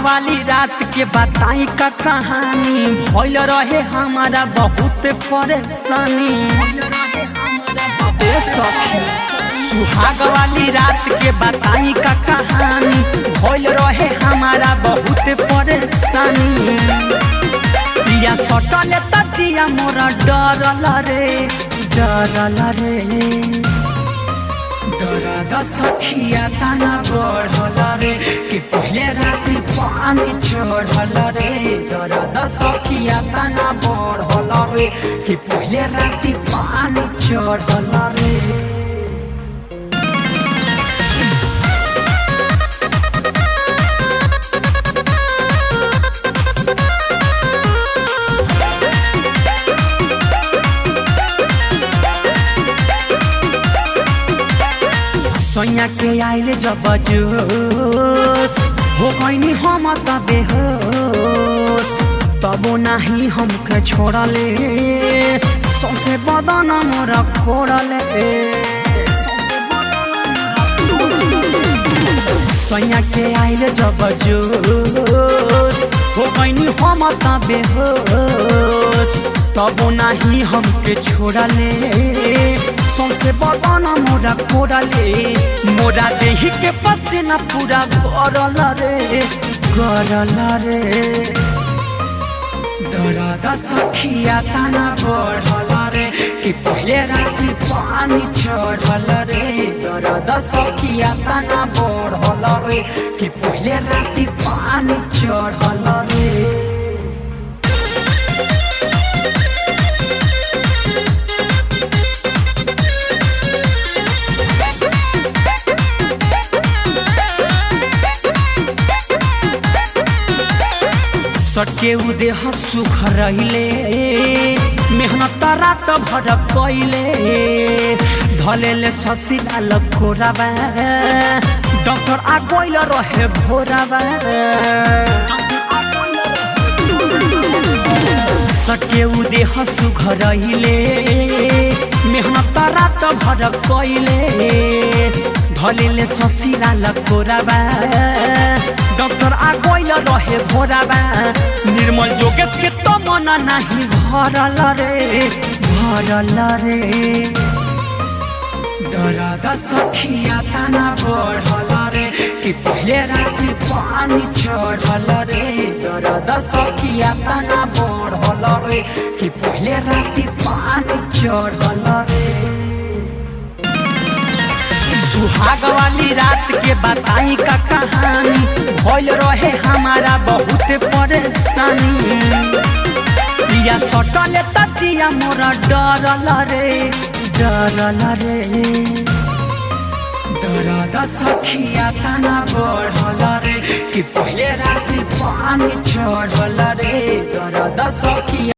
वाली रात के बताई का कहानी भइल रहे हमारा बहुत परेशानी। सुहाग वाली रात के बताई का कहानी भइल रहे हमारा बहुत परेशानी। पिया सटल तजिया मोरा डरल रे दर्द सखिया तना बढ़ल रे कि पहले रात पानी चढ़ल रे। दर्द सखिया तना बढ़ल रे कि पहले रात पानी चढ़ल रे। सोनिया के आइले जब जोश हो गईनी हम त बेहोश तबो नहीं हमके छोड़ले सौसे बदन मोर खोड़ले। सोनिया के आइले जब जोश हो गईनी हम त बेहोश तबो नहीं हमके छोड़ले सौसे बदन मोरा खोड़ले। मोरा देही के पसीना पूरा गरल रे दर्द सखिया तना बढ़ल रे कि पहले राति पानी चढ़ल रे। दर्द सखिया तना बढ़ल रे कि पहले राति पानी चढ़ल रे। सटके उदे सुख रहिले मेहनत रात भर कैले धलेले ससिलाल खोराबा डॉक्टर आ गइल रहे भोराबा। सटके उदे सुख रहिले मेहनत रात भर कैले धलेले ससिलाल खोराबा डॉक्टर आ गइल रहे भोराबा। निर्मल जोगेश के तो मन नहीं भरल रे दर्द सखिया तना बढ़ल रे कि पहले राति पानी चढ़ल रे। दर्द सखिया तना बढ़ल रे कि पहले राति पानी चढ़ल रे। सुहाग वाली रात के बताई का कहानी भइल रहे हमारा बहुत परेशानी। पिया सटल तजिया मोरा डरल रे दर्द सखिया तना बढ़ल रे कि पहले राति पानी चढ़ल रे। दर्द सखिया